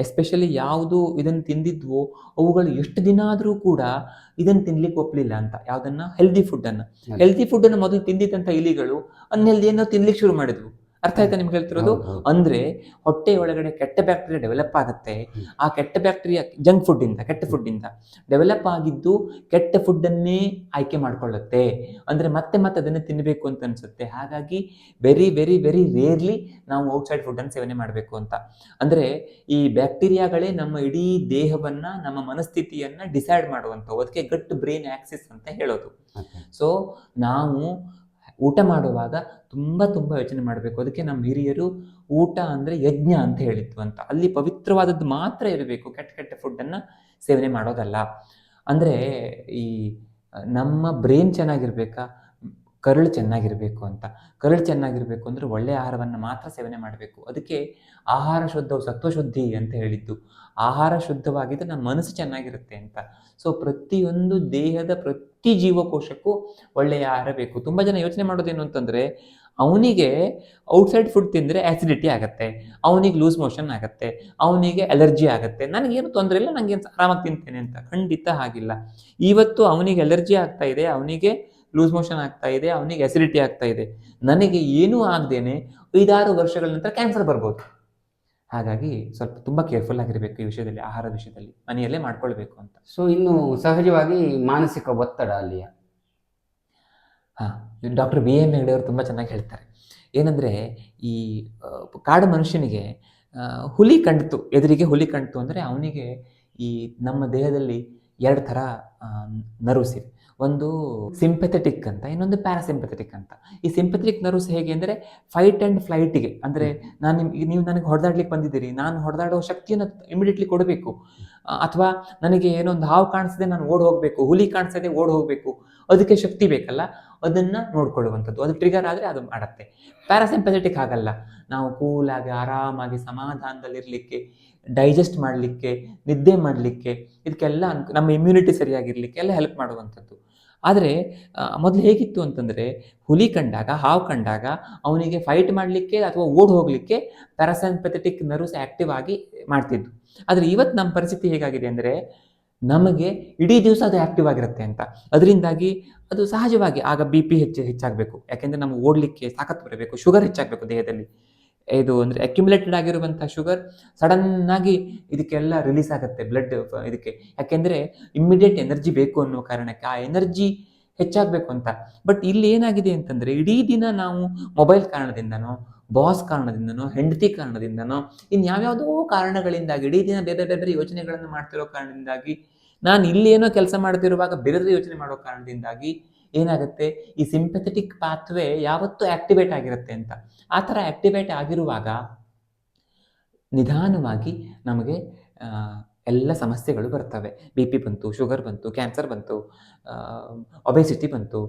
ಎಸ್ಪೆಷಲಿ ಯಾವುದು ಇದನ್ನು ತಿಂದಿದ್ವೋ ಅವುಗಳು ಎಷ್ಟು ದಿನ ಆದರೂ ಕೂಡ ಇದನ್ನು ತಿನ್ಲಿಕ್ಕೆ ಒಪ್ಪಲಿಲ್ಲ ಅಂತ. ಯಾವುದನ್ನು? ಹೆಲ್ದಿ ಫುಡ್ಡನ್ನು ಮೊದಲು ತಿಂದಿದ್ದಂಥ ಇಲಿಗಳು ಅನ್ಹೆಲ್ದಿಯನ್ನು ತಿನ್ಲಿಕ್ಕೆ ಶುರು ಮಾಡಿದ್ವು. ಅರ್ಥ ಆಯ್ತಾ ನಿಮ್ಗೆ ಹೇಳ್ತಿರೋದು? ಅಂದ್ರೆ ಹೊಟ್ಟೆ ಒಳಗಡೆ ಕೆಟ್ಟ ಬ್ಯಾಕ್ಟೀರಿಯಾ ಡೆವಲಪ್ ಆಗುತ್ತೆ. ಆ ಕೆಟ್ಟ ಬ್ಯಾಕ್ಟೀರಿಯಾ ಜಂಕ್ ಫುಡ್ಡಿಂದ, ಕೆಟ್ಟ ಫುಡ್ಡಿಂದ ಡೆವಲಪ್ ಆಗಿದ್ದು ಕೆಟ್ಟ ಫುಡ್ಡನ್ನೇ ಆಯ್ಕೆ ಮಾಡ್ಕೊಳ್ಳುತ್ತೆ. ಅಂದರೆ ಮತ್ತೆ ಅದನ್ನೇ ತಿನ್ನಬೇಕು ಅಂತ ಅನ್ಸುತ್ತೆ. ಹಾಗಾಗಿ ವೆರಿ ವೆರಿ ವೆರಿ ರೇರ್ಲಿ ನಾವು ಔಟ್ಸೈಡ್ ಫುಡ್ಡನ್ನು ಸೇವನೆ ಮಾಡಬೇಕು ಅಂತ. ಅಂದರೆ ಈ ಬ್ಯಾಕ್ಟೀರಿಯಾಗಳೇ ನಮ್ಮ ಇಡೀ ದೇಹವನ್ನ, ನಮ್ಮ ಮನಸ್ಥಿತಿಯನ್ನ ಡಿಸೈಡ್ ಮಾಡುವಂಥವು. ಅದಕ್ಕೆ ಗಟ್ ಬ್ರೈನ್ ಆಕ್ಸಿಸ್ ಅಂತ ಹೇಳೋದು. ಸೊ ನಾವು ಊಟ ಮಾಡುವಾಗ ತುಂಬ ಯೋಚನೆ ಮಾಡಬೇಕು. ಅದಕ್ಕೆ ನಮ್ಮ ಹಿರಿಯರು ಊಟ ಅಂದರೆ ಯಜ್ಞ ಅಂತ ಹೇಳಿತ್ತು ಅಂತ. ಅಲ್ಲಿ ಪವಿತ್ರವಾದದ್ದು ಮಾತ್ರ ಇರಬೇಕು, ಕೆಟ್ಟ ಫುಡ್ಡನ್ನು ಸೇವನೆ ಮಾಡೋದಲ್ಲ. ಅಂದರೆ ಈ ನಮ್ಮ ಬ್ರೈನ್ ಚೆನ್ನಾಗಿರ್ಬೇಕಾ, ಕರಳು ಚೆನ್ನಾಗಿರಬೇಕು ಅಂತ. ಕರಳು ಚೆನ್ನಾಗಿರಬೇಕು ಅಂದರೆ ಒಳ್ಳೆಯ ಆಹಾರವನ್ನು ಮಾತ್ರ ಸೇವನೆ ಮಾಡಬೇಕು. ಅದಕ್ಕೆ ಆಹಾರ ಶುದ್ಧವು ಸತ್ವಶುದ್ಧಿ ಅಂತ ಹೇಳಿದ್ದು. ಆಹಾರ ಶುದ್ಧವಾಗಿದ್ದರೆ ನಮ್ಮ ಮನಸ್ಸು ಚೆನ್ನಾಗಿರುತ್ತೆ ಅಂತ. ಸೊ ಪ್ರತಿಯೊಂದು ದೇಹದ ಪ್ರತಿ ಜೀವಕೋಶಕ್ಕೂ ಒಳ್ಳೆಯ ಆಹಾರ ಬೇಕು. ತುಂಬ ಜನ ಯೋಚನೆ ಮಾಡೋದೇನು ಅಂತಂದರೆ, ಅವನಿಗೆ ಔಟ್ಸೈಡ್ ಫುಡ್ ತಿಂದರೆ ಆ್ಯಸಿಡಿಟಿ ಆಗುತ್ತೆ, ಅವನಿಗೆ ಲೂಸ್ ಮೋಷನ್ ಆಗುತ್ತೆ, ಅವನಿಗೆ ಅಲರ್ಜಿ ಆಗುತ್ತೆ, ನನಗೇನು ತೊಂದರೆ ಇಲ್ಲ, ನನಗೇನು ಆರಾಮಾಗಿ ತಿಂತೇನೆ ಅಂತ. ಖಂಡಿತ ಹಾಗಿಲ್ಲ. ಇವತ್ತು ಅವನಿಗೆ ಅಲರ್ಜಿ ಆಗ್ತಾ ಇದೆ, ಅವನಿಗೆ ಲೂಸ್ ಮೋಷನ್ ಆಗ್ತಾ ಇದೆ, ಅವನಿಗೆ ಆ್ಯಸಿಡಿಟಿ ಆಗ್ತಾ ಇದೆ. ನನಗೆ ಏನೂ ಆಗದೇನೆ 5-6 ವರ್ಷಗಳ ನಂತರ ಕ್ಯಾನ್ಸರ್ ಬರ್ಬೋದು. ಹಾಗಾಗಿ ಸ್ವಲ್ಪ ತುಂಬ ಕೇರ್ಫುಲ್ ಆಗಿರಬೇಕು ಈ ವಿಷಯದಲ್ಲಿ, ಆಹಾರದ ವಿಷಯದಲ್ಲಿ, ಮನೆಯಲ್ಲೇ ಮಾಡ್ಕೊಳ್ಬೇಕು ಅಂತ. ಸೊ ಇನ್ನು ಸಹಜವಾಗಿ ಮಾನಸಿಕ ಒತ್ತಡ ಅಲ್ಲಿಯ ಡಾಕ್ಟರ್ BM ಹೆಗ್ಡೆ ಅವರು ತುಂಬ ಚೆನ್ನಾಗಿ ಹೇಳ್ತಾರೆ. ಏನಂದರೆ, ಈ ಕಾಡು ಮನುಷ್ಯನಿಗೆ ಹುಲಿ ಕಂಡಿತು, ಎದುರಿಗೆ ಹುಲಿ ಕಂಡಿತು ಅಂದರೆ ಅವನಿಗೆ ಈ ನಮ್ಮ ದೇಹದಲ್ಲಿ 2 ಥರ ನರ್ವ್ಸ್ ಇವೆ. ಒಂದು ಸಿಂಪೆಥೆಟಿಕ್ ಅಂತ, ಇನ್ನೊಂದು ಪ್ಯಾರಾಸಿಂಪೆಥೆಟಿಕ್ ಅಂತ. ಈ ಸಿಂಪೆಥೆಟಿಕ್ ನರ್ವ್ಸ್ ಹೇಗೆ ಅಂದರೆ ಫೈಟ್ ಆ್ಯಂಡ್ ಫ್ಲೈಟಿಗೆ, ಅಂದರೆ ನೀವು ನನಗೆ ಹೊಡೆದಾಡ್ಲಿಕ್ಕೆ ಬಂದಿದ್ದೀರಿ, ನಾನು ಹೊಡೆದಾಡೋ ಶಕ್ತಿಯನ್ನು ಇಮಿಡಿಯೇಟ್ಲಿ ಕೊಡಬೇಕು. ಅಥವಾ ನನಗೆ ಏನೋ ಒಂದು ಹಾವು ಕಾಣಿಸಿದೆ, ನಾನು ಓಡ್ ಹೋಗಬೇಕು, ಹುಲಿ ಕಾಣಿಸಿದೆ ಓಡ್ ಹೋಗಬೇಕು, ಅದಕ್ಕೆ ಶಕ್ತಿ ಬೇಕಲ್ಲ, ಅದನ್ನು ನೋಡ್ಕೊಳ್ಳುವಂಥದ್ದು. ಅದು ಟ್ರಿಗರ್ ಆದರೆ ಅದು ಮಾಡುತ್ತೆ. ಪ್ಯಾರಾಸಿಂಪೆಥೆಟಿಕ್ ಆಗಲ್ಲ. ನಾವು ಕೂಲಾಗಿ ಆರಾಮಾಗಿ ಸಮಾಧಾನದಲ್ಲಿರಲಿಕ್ಕೆ, ಡೈಜೆಸ್ಟ್ ಮಾಡಲಿಕ್ಕೆ, ನಿದ್ದೆ ಮಾಡಲಿಕ್ಕೆ, ಇದಕ್ಕೆಲ್ಲ ನಮ್ಮ ಇಮ್ಯುನಿಟಿ ಸರಿಯಾಗಿರಲಿಕ್ಕೆ ಎಲ್ಲ ಹೆಲ್ಪ್ ಮಾಡುವಂಥದ್ದು. ಆದರೆ ಮೊದಲು ಹೇಗಿತ್ತು ಅಂತಂದರೆ, ಹುಲಿ ಕಂಡಾಗ, ಹಾವು ಕಂಡಾಗ ಅವನಿಗೆ ಫೈಟ್ ಮಾಡಲಿಕ್ಕೆ ಅಥವಾ ಓಡ್ ಹೋಗಲಿಕ್ಕೆ ಪ್ಯಾರಾಸಿಂಪೆಥೆಟಿಕ್ ನರ್ವ್ಸ್ ಆ್ಯಕ್ಟಿವ್ ಆಗಿ ಮಾಡ್ತಿದ್ದು. ಆದರೆ ಇವತ್ತು ನಮ್ಮ ಪರಿಸ್ಥಿತಿ ಹೇಗಾಗಿದೆ ಅಂದರೆ, ನಮಗೆ ಇಡೀ ದಿವಸ ಅದು ಆ್ಯಕ್ಟಿವ್ ಆಗಿರುತ್ತೆ ಅಂತ. ಅದರಿಂದಾಗಿ ಅದು ಸಹಜವಾಗಿ ಆಗ BP ಹೆಚ್ಚಾಗಬೇಕು. ಯಾಕೆಂದರೆ ನಮಗೆ ಓಡಲಿಕ್ಕೆ ತಾಕತ್ತು ಬರಬೇಕು, ಶುಗರ್ ಹೆಚ್ಚಾಗಬೇಕು ದೇಹದಲ್ಲಿ. ಇದು ಅಂದರೆ ಅಕ್ಯುಮುಲೇಟೆಡ್ ಆಗಿರುವಂಥ ಶುಗರ್ ಸಡನ್ನಾಗಿ ಇದಕ್ಕೆಲ್ಲ ರಿಲೀಸ್ ಆಗುತ್ತೆ ಬ್ಲಡ್ ಇದಕ್ಕೆ. ಯಾಕೆಂದರೆ ಇಮ್ಮಿಡಿಯೇಟ್ ಎನರ್ಜಿ ಬೇಕು ಅನ್ನೋ ಕಾರಣಕ್ಕೆ, ಆ ಎನರ್ಜಿ ಹೆಚ್ಚಾಗಬೇಕು ಅಂತ. ಬಟ್ ಇಲ್ಲಿ ಏನಾಗಿದೆ ಅಂತಂದರೆ, ಇಡೀ ದಿನ ನಾವು ಮೊಬೈಲ್ ಕಾರಣದಿಂದನೋ, ಬಾಸ್ ಕಾರಣದಿಂದನೋ, ಹೆಂಡತಿ ಕಾರಣದಿಂದನೋ, ಇನ್ಯಾವ್ಯಾವುದೋ ಕಾರಣಗಳಿಂದಾಗಿ ಇಡೀ ದಿನ ಬೇರೆ ಯೋಚನೆಗಳನ್ನು ಮಾಡ್ತಿರೋ ಕಾರಣದಿಂದಾಗಿ, ನಾನು ಇಲ್ಲೇನೋ ಕೆಲಸ ಮಾಡ್ತಿರುವಾಗ ಬೇರೆ ಯೋಚನೆ ಮಾಡೋ ಕಾರಣದಿಂದಾಗಿ ಏನಾಗುತ್ತೆ, ಈ ಸಿಂಪೆಥೆಟಿಕ್ ಪಾತ್ವೇ ಯಾವತ್ತೂ ಆಕ್ಟಿವೇಟ್ ಆಗಿರುತ್ತೆ ಅಂತ. ಆ ಥರ ಆಕ್ಟಿವೇಟ್ ಆಗಿರುವಾಗ ನಿಧಾನವಾಗಿ ನಮಗೆ ಎಲ್ಲ ಸಮಸ್ಯೆಗಳು ಬರ್ತವೆ. BP ಬಂತು, ಶುಗರ್ ಬಂತು, ಕ್ಯಾನ್ಸರ್ ಬಂತು, ಒಬೆಸಿಟಿ ಬಂತು,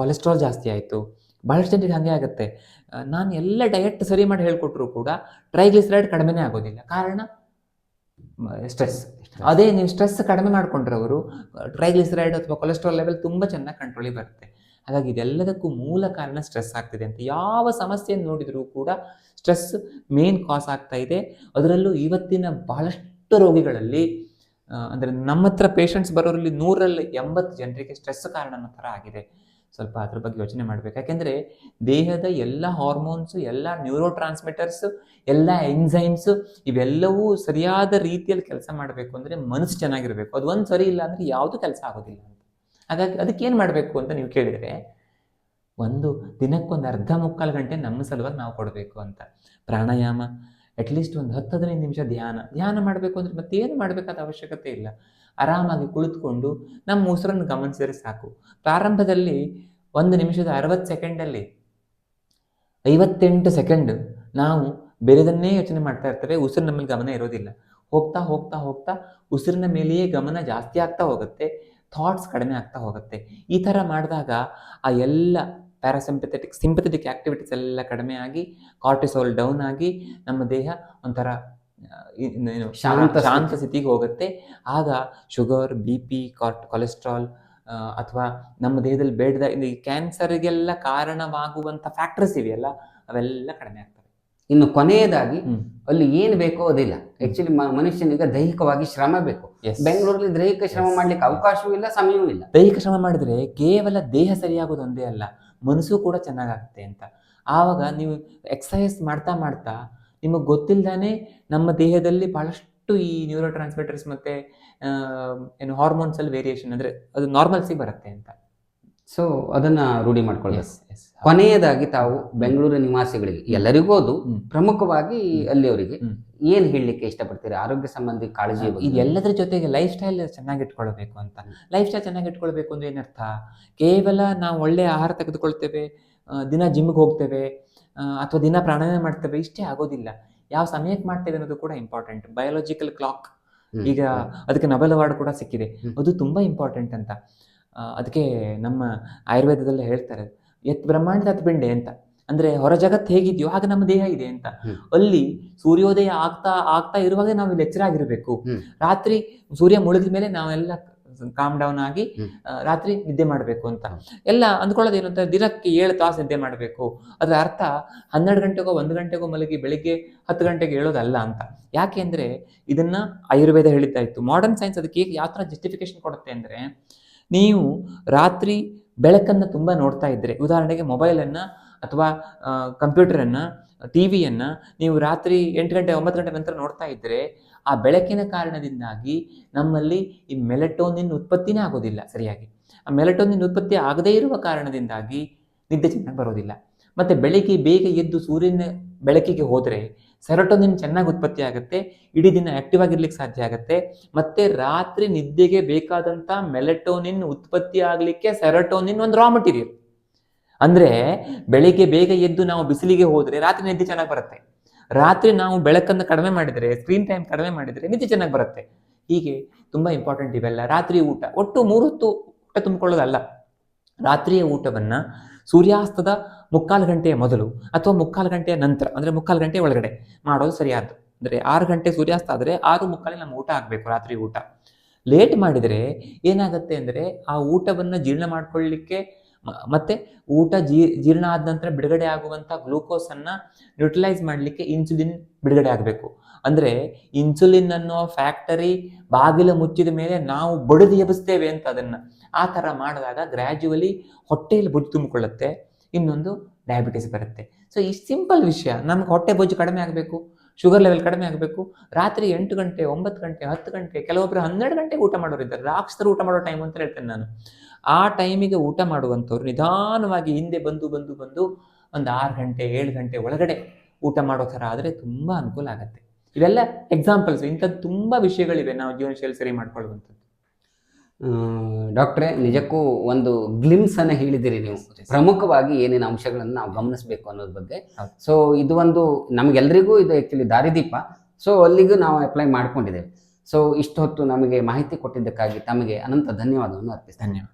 ಕೊಲೆಸ್ಟ್ರಾಲ್ ಜಾಸ್ತಿ ಆಯಿತು. ಭಾಳಷ್ಟು ಜನರಿಗೆ ಹಾಗೆ ಆಗುತ್ತೆ. ನಾನು ಎಲ್ಲ ಡಯಟ್ ಸರಿ ಮಾಡಿ ಹೇಳ್ಕೊಟ್ರು ಕೂಡ ಟ್ರೈಗ್ಲಿಸರೈಡ್ ಕಡಿಮೆನೇ ಆಗೋದಿಲ್ಲ. ಕಾರಣ ಸ್ಟ್ರೆಸ್. ಅದೇ ನೀವು ಸ್ಟ್ರೆಸ್ ಕಡಿಮೆ ಮಾಡಿಕೊಂಡ್ರೆ ಅವರು ಟ್ರೈಗ್ಲಿಸರೈಡ್ ಅಥವಾ ಕೊಲೆಸ್ಟ್ರಾಲ್ ಲೆವೆಲ್ ತುಂಬ ಚೆನ್ನಾಗಿ ಕಂಟ್ರೋಲಿಗೆ ಬರುತ್ತೆ. ಹಾಗಾಗಿ ಇದೆಲ್ಲದಕ್ಕೂ ಮೂಲ ಕಾರಣ ಸ್ಟ್ರೆಸ್ ಆಗ್ತಿದೆ ಅಂತ. ಯಾವ ಸಮಸ್ಯೆಯನ್ನು ನೋಡಿದರೂ ಕೂಡ ಸ್ಟ್ರೆಸ್ ಮೇನ್ ಕಾಸ್ ಆಗ್ತಾ ಇದೆ. ಅದರಲ್ಲೂ ಇವತ್ತಿನ ಬಹಳಷ್ಟು ರೋಗಿಗಳಲ್ಲಿ, ಅಂದರೆ ನಮ್ಮ ಹತ್ರ ಪೇಷಂಟ್ಸ್ ಬರೋರಲ್ಲಿ 100ರಲ್ಲಿ 80 ಜನರಿಗೆ ಸ್ಟ್ರೆಸ್ ಕಾರಣ ಅನ್ನೋ ಥರ ಆಗಿದೆ. ಸ್ವಲ್ಪ ಅದ್ರ ಬಗ್ಗೆ ಯೋಚನೆ ಮಾಡಬೇಕು. ಯಾಕೆಂದರೆ ದೇಹದ ಎಲ್ಲ ಹಾರ್ಮೋನ್ಸು, ಎಲ್ಲ ನ್ಯೂರೋ ಟ್ರಾನ್ಸ್ಮಿಟರ್ಸು, ಎಲ್ಲ ಎಂಜೈಮ್ಸು ಇವೆಲ್ಲವೂ ಸರಿಯಾದ ರೀತಿಯಲ್ಲಿ ಕೆಲಸ ಮಾಡಬೇಕು ಅಂದರೆ ಮನಸ್ಸು ಚೆನ್ನಾಗಿರಬೇಕು. ಅದು ಒಂದು ಸರಿ ಇಲ್ಲ ಅಂದರೆ ಯಾವುದೂ ಕೆಲಸ ಆಗೋದಿಲ್ಲ ಅಂತ. ಹಾಗಾಗಿ ಅದಕ್ಕೇನು ಮಾಡಬೇಕು ಅಂತ ನೀವು ಕೇಳಿದರೆ, ಒಂದು ದಿನಕ್ಕೊಂದು ಅರ್ಧ ಮುಕ್ಕಾಲು ಗಂಟೆ ನಮ್ಮ ಸಲುವಾಗಿ ನಾವು ಕೊಡಬೇಕು ಅಂತ. ಪ್ರಾಣಾಯಾಮ, ಅಟ್ಲೀಸ್ಟ್ ಒಂದು 10-15 ನಿಮಿಷ ಧ್ಯಾನ ಮಾಡಬೇಕು ಅಂದರೆ ಮತ್ತೇನು ಮಾಡಬೇಕಾದ ಅವಶ್ಯಕತೆ ಇಲ್ಲ. ಆರಾಮಾಗಿ ಕುಳಿತುಕೊಂಡು ನಮ್ಮ ಉಸಿರನ್ನು ಗಮನಿಸಿದರೆ ಸಾಕು. ಪ್ರಾರಂಭದಲ್ಲಿ 1 ನಿಮಿಷದ 60 ಸೆಕೆಂಡಲ್ಲಿ 58 ಸೆಕೆಂಡ್ ನಾವು ಬೇರೆದನ್ನೇ ಯೋಚನೆ ಮಾಡ್ತಾ ಇರ್ತೇವೆ, ಉಸಿರಿನ ಮೇಲೆ ಗಮನ ಇರೋದಿಲ್ಲ. ಹೋಗ್ತಾ ಹೋಗ್ತಾ ಹೋಗ್ತಾ ಉಸಿರಿನ ಮೇಲೆಯೇ ಗಮನ ಜಾಸ್ತಿ ಆಗ್ತಾ ಹೋಗುತ್ತೆ, ಥಾಟ್ಸ್ ಕಡಿಮೆ ಆಗ್ತಾ ಹೋಗುತ್ತೆ. ಈ ಥರ ಮಾಡಿದಾಗ ಆ ಎಲ್ಲ ಸಿಂಪಥೆಟಿಕ್ ಆಕ್ಟಿವಿಟೀಸ್ ಎಲ್ಲ ಕಡಿಮೆ ಆಗಿ ಕಾರ್ಟಿಸೋಲ್ ಡೌನ್ ಆಗಿ ನಮ್ಮ ದೇಹ ಒಂಥರ ಶಾಂತ ಸ್ಥಿತಿಗೆ ಹೋಗುತ್ತೆ. ಆಗ ಶುಗರ್, BP, ಕೊಲೆಸ್ಟ್ರಾಲ್ ಅಥವಾ ನಮ್ಮ ದೇಹದಲ್ಲಿ ಬೇಡದ ಈ ಕ್ಯಾನ್ಸರ್ಗೆಲ್ಲ ಕಾರಣವಾಗುವಂಥ ಫ್ಯಾಕ್ಟರ್ಸ್ ಇವೆಯಲ್ಲ, ಅವೆಲ್ಲ ಕಡಿಮೆ ಆಗ್ತವೆ. ಇನ್ನು ಕೊನೆಯದಾಗಿ ಅಲ್ಲಿ ಏನು ಬೇಕೋ ಅದಿಲ್ಲ. ಆಕ್ಚುಲಿ ಮನುಷ್ಯನಿಗೆ ದೈಹಿಕವಾಗಿ ಶ್ರಮ ಬೇಕು. ಬೆಂಗಳೂರಲ್ಲಿ ದೈಹಿಕ ಶ್ರಮ ಮಾಡ್ಲಿಕ್ಕೆ ಅವಕಾಶವೂ ಇಲ್ಲ, ಸಮಯವೂ ಇಲ್ಲ. ದೈಹಿಕ ಶ್ರಮ ಮಾಡಿದ್ರೆ ಕೇವಲ ದೇಹ ಸರಿಯಾಗೋದು ಒಂದೇ ಅಲ್ಲ, ಮನಸ್ಸು ಕೂಡ ಚೆನ್ನಾಗಾಗುತ್ತೆ ಅಂತ. ಆವಾಗ ನೀವು ಎಕ್ಸಸೈಸ್ ಮಾಡ್ತಾ ಮಾಡ್ತಾ ನಿಮಗೆ ಗೊತ್ತಿಲ್ಲದಾನೆ ನಮ್ಮ ದೇಹದಲ್ಲಿ ಬಹಳಷ್ಟು ಈ ನ್ಯೂರೋ ಟ್ರಾನ್ಸ್ಮಿಟರ್ಸ್ ಮತ್ತೆ ಹಾರ್ಮೋನ್ಸ್ ಅಲ್ಲಿ ವೇರಿಯೇಷನ್, ಅಂದ್ರೆ ಅದು ನಾರ್ಮಲ್ಸಿ ಬರುತ್ತೆ ಅಂತ. ಸೊ ಅದನ್ನ ರೂಢಿ ಮಾಡ್ಕೊಳ್ಬೇಕು. ಕೊನೆಯದಾಗಿ ತಾವು ಬೆಂಗಳೂರು ನಿವಾಸಿಗಳಿಗೆ, ಎಲ್ಲರಿಗೂ ಅದು ಪ್ರಮುಖವಾಗಿ ಅಲ್ಲಿಯವರಿಗೆ ಏನ್ ಹೇಳಲಿಕ್ಕೆ ಇಷ್ಟಪಡ್ತೀರಿ ಆರೋಗ್ಯ ಸಂಬಂಧಿ ಕಾಳಜಿ? ಇದೆಲ್ಲದರ ಜೊತೆಗೆ ಲೈಫ್ ಸ್ಟೈಲ್ ಚೆನ್ನಾಗಿಟ್ಕೊಳ್ಬೇಕು ಅಂತ. ಲೈಫ್ ಸ್ಟೈಲ್ ಚೆನ್ನಾಗಿಟ್ಕೊಳ್ಬೇಕು ಅಂದ್ರೆ ಏನರ್ಥ? ಕೇವಲ ನಾವು ಒಳ್ಳೆ ಆಹಾರ ತೆಗೆದುಕೊಳ್ತೇವೆ, ದಿನ ಜಿಮ್ಗೆ ಹೋಗ್ತೇವೆ ಅಥವಾ ದಿನ ಪ್ರಾಣಾಯಾಮ ಮಾಡ್ತೇವೆ, ಇಷ್ಟೇ ಆಗೋದಿಲ್ಲ. ಯಾವ ಸಮಯಕ್ಕೆ ಮಾಡ್ತೇವೆ ಅನ್ನೋದು ಕೂಡ ಇಂಪಾರ್ಟೆಂಟ್. ಬಯೋಲಾಜಿಕಲ್ ಕ್ಲಾಕ್, ಈಗ ಅದಕ್ಕೆ ನೊಬೆಲ್ ಅವಾರ್ಡ್ ಕೂಡ ಸಿಕ್ಕಿದೆ, ಅದು ತುಂಬಾ ಇಂಪಾರ್ಟೆಂಟ್ ಅಂತ. ಅದಕ್ಕೆ ನಮ್ಮ ಆಯುರ್ವೇದದಲ್ಲಿ ಹೇಳ್ತಾರೆ, ಎತ್ ಬ್ರಹ್ಮಾಂಡ ತತ್ ಪಿಂಡೆ ಅಂತ. ಅಂದ್ರೆ ಹೊರ ಜಗತ್ತು ಹೇಗಿದೆಯೋ ಹಾಗೆ ನಮ್ಮ ದೇಹ ಇದೆ ಅಂತ. ಅಲ್ಲಿ ಸೂರ್ಯೋದಯ ಆಗ್ತಾ ಇರುವಾಗ ನಾವು ಇಲ್ಲಿ ಎಚ್ಚರಾಗಿರ್ಬೇಕು. ರಾತ್ರಿ ಸೂರ್ಯ ಮುಳುಗಿದ ಮೇಲೆ ನಾವೆಲ್ಲ ಕಾಮ್ ಡೌನ್ ಆಗಿ ರಾತ್ರಿ ನಿದ್ದೆ ಮಾಡಬೇಕು ಅಂತ ಎಲ್ಲ ಅಂದ್ಕೊಳ್ಳೋದು. ಏನು ಅಂತ, ದಿನಕ್ಕೆ 7 ತಾಸು ನಿದ್ದೆ ಮಾಡಬೇಕು. ಅದರ ಅರ್ಥ 12 ಗಂಟೆಗೋ 1 ಗಂಟೆಗೋ ಮಲಗಿ ಬೆಳಿಗ್ಗೆ 10 ಗಂಟೆಗೆ ಹೇಳೋದಲ್ಲ ಅಂತ. ಯಾಕೆ ಅಂದ್ರೆ ಇದನ್ನ ಆಯುರ್ವೇದ ಹೇಳಿದ್ದಾಯ್ತು. ಮಾಡರ್ನ್ ಸೈನ್ಸ್ ಅದಕ್ಕೆ ಯಾವ ತರ ಜಸ್ಟಿಫಿಕೇಶನ್ ಕೊಡುತ್ತೆ ಅಂದ್ರೆ, ನೀವು ರಾತ್ರಿ ಬೆಳಕನ್ನು ತುಂಬ ನೋಡ್ತಾ ಇದ್ರೆ, ಉದಾಹರಣೆಗೆ ಮೊಬೈಲನ್ನು ಅಥವಾ ಕಂಪ್ಯೂಟರನ್ನು, ಟಿವಿಯನ್ನು ನೀವು ರಾತ್ರಿ 8 ಗಂಟೆ 9 ಗಂಟೆ ನಂತರ ನೋಡ್ತಾ ಇದ್ದರೆ, ಆ ಬೆಳಕಿನ ಕಾರಣದಿಂದಾಗಿ ನಮ್ಮಲ್ಲಿ ಈ ಮೆಲಟೋನಿನ್ ಉತ್ಪತ್ತಿನೇ ಆಗೋದಿಲ್ಲ ಸರಿಯಾಗಿ. ಆ ಮೆಲಟೋನಿನ್ ಉತ್ಪತ್ತಿ ಆಗದೇ ಇರುವ ಕಾರಣದಿಂದಾಗಿ ನಿದ್ದೆ ಚೆನ್ನಾಗಿ ಬರೋದಿಲ್ಲ. ಮತ್ತು ಬೆಳಿಗ್ಗೆ ಬೇಗ ಎದ್ದು ಸೂರ್ಯನ ಬೆಳಕಿಗೆ ಹೋದರೆ ಸೆರೋಟೋನಿನ್ ಚೆನ್ನಾಗಿ ಉತ್ಪತ್ತಿ ಆಗುತ್ತೆ, ಇಡೀ ದಿನ ಆಕ್ಟಿವ್ ಆಗಿರ್ಲಿಕ್ಕೆ ಸಾಧ್ಯ ಆಗುತ್ತೆ. ಮತ್ತೆ ರಾತ್ರಿ ನಿದ್ದೆಗೆ ಬೇಕಾದಂಥ ಮೆಲಟೋನಿನ್ ಉತ್ಪತ್ತಿ ಆಗಲಿಕ್ಕೆ ಸೆರೋಟೋನಿನ್ ಒಂದು ರಾ ಮಟೀರಿಯಲ್. ಅಂದ್ರೆ ಬೆಳಿಗ್ಗೆ ಬೇಗ ಎದ್ದು ನಾವು ಬಿಸಿಲಿಗೆ ಹೋದರೆ ರಾತ್ರಿ ನಿದ್ದೆ ಚೆನ್ನಾಗಿ ಬರುತ್ತೆ. ರಾತ್ರಿ ನಾವು ಬೆಳಕನ್ನು ಕಡಿಮೆ ಮಾಡಿದರೆ, ಸ್ಕ್ರೀನ್ ಟೈಮ್ ಕಡಿಮೆ ಮಾಡಿದರೆ ನಿದ್ದೆ ಚೆನ್ನಾಗಿ ಬರುತ್ತೆ. ಹೀಗೆ ತುಂಬಾ ಇಂಪಾರ್ಟೆಂಟ್ ಇವೆಲ್ಲ. ರಾತ್ರಿ ಊಟ, ಒಟ್ಟು 3 ಹೊತ್ತು ಊಟ ತುಂಬಿಕೊಳ್ಳೋದಲ್ಲ. ರಾತ್ರಿಯ ಊಟವನ್ನ ಸೂರ್ಯಾಸ್ತದ 3/4 ಗಂಟೆಯ ಮೊದಲು ಅಥವಾ 3/4 ಗಂಟೆಯ ನಂತರ, ಅಂದ್ರೆ 3/4 ಗಂಟೆ ಒಳಗಡೆ ಮಾಡೋದು ಸರಿಯಾದ್ದು. ಅಂದ್ರೆ 6 ಗಂಟೆ ಸೂರ್ಯಾಸ್ತ ಆದರೆ 6:45 ನಮ್ಮ ಊಟ ಆಗಬೇಕು ರಾತ್ರಿ ಊಟ. ಲೇಟ್ ಮಾಡಿದರೆ ಏನಾಗುತ್ತೆ ಅಂದ್ರೆ, ಆ ಊಟವನ್ನು ಜೀರ್ಣ ಮಾಡ್ಕೊಳ್ಳಿಕ್ಕೆ ಮತ್ತೆ ಊಟ ಜೀರ್ಣ ಆದ ನಂತರ ಬಿಡುಗಡೆ ಆಗುವಂಥ ಗ್ಲೂಕೋಸ್ ಅನ್ನ ನ್ಯೂಟ್ರಲೈಸ್ ಮಾಡಲಿಕ್ಕೆ ಇನ್ಸುಲಿನ್ ಬಿಡುಗಡೆ ಆಗಬೇಕು. ಅಂದ್ರೆ ಇನ್ಸುಲಿನ್ ಅನ್ನೋ ಫ್ಯಾಕ್ಟರಿ ಬಾಗಿಲು ಮುಚ್ಚಿದ ಮೇಲೆ ನಾವು ಬಡಿದು ಎಬ್ಬಿಸ್ತೇವೆ ಅಂತ ಅದನ್ನ. ಆ ಥರ ಮಾಡಿದಾಗ ಗ್ರ್ಯಾಜುವಲಿ ಹೊಟ್ಟೆಯಲ್ಲಿ ಬೊಜ್ಜು ತುಂಬಿಕೊಳ್ಳುತ್ತೆ, ಇನ್ನೊಂದು ಡಯಾಬಿಟಿಸ್ ಬರುತ್ತೆ. ಸೊ ಈ ಸಿಂಪಲ್ ವಿಷಯ, ನಮ್ಗೆ ಹೊಟ್ಟೆ ಬೊಜ್ಜು ಕಡಿಮೆ ಆಗಬೇಕು, ಶುಗರ್ ಲೆವೆಲ್ ಕಡಿಮೆ ಆಗಬೇಕು. ರಾತ್ರಿ 8 ಗಂಟೆ 9 ಗಂಟೆ 10 ಗಂಟೆ, ಕೆಲವೊಬ್ಬರು 12 ಗಂಟೆಗೆ ಊಟ ಮಾಡೋರಿದ್ದಾರೆ. ರಾಕ್ಷಸರು ಊಟ ಮಾಡೋ ಟೈಮ್ ಅಂತ ಹೇಳ್ತೇನೆ ನಾನು. ಆ ಟೈಮಿಗೆ ಊಟ ಮಾಡುವಂಥವ್ರು ನಿಧಾನವಾಗಿ ಹಿಂದೆ ಬಂದು ಒಂದು 6 ಗಂಟೆ 7 ಗಂಟೆ ಒಳಗಡೆ ಊಟ ಮಾಡೋ ಥರ ಆದರೆ ತುಂಬ ಅನುಕೂಲ ಆಗುತ್ತೆ. ಇವೆಲ್ಲ ಎಕ್ಸಾಂಪಲ್ಸ್. ಇಂಥದ್ದು ತುಂಬ ವಿಷಯಗಳಿವೆ ನಾವು ಜೀವನ ಶೈಲಿ ಸರಿ ಮಾಡ್ಕೊಳ್ಳುವಂಥದ್ದು. ಡಾಕ್ಟ್ರೇ, ನಿಜಕ್ಕೂ ಒಂದು ಗ್ಲಿಮ್ಸ್ ಅನ್ನು ಹೇಳಿದಿರಿ ನೀವು. ಪ್ರಮುಖವಾಗಿ ಏನೇನು ಅಂಶಗಳನ್ನು ನಾವು ಗಮನಿಸಬೇಕು ಅನ್ನೋದ್ರ ಬಗ್ಗೆ. ಸೊ ಇದು ಒಂದು ನಮಗೆಲ್ಲರಿಗೂ ಇದು ಆ್ಯಕ್ಚುಲಿ ದಾರಿದೀಪ. ಸೊ ಅಲ್ಲಿಗೂ ನಾವು ಅಪ್ಲೈ ಮಾಡ್ಕೊಂಡಿದ್ದೇವೆ. ಸೊ ಇಷ್ಟು ಹೊತ್ತು ನಮಗೆ ಮಾಹಿತಿ ಕೊಟ್ಟಿದ್ದಕ್ಕಾಗಿ ತಮಗೆ ಅನಂತ ಧನ್ಯವಾದವನ್ನು ಅರ್ಪಿಸ್ತೇನೆ. ಧನ್ಯವಾದ.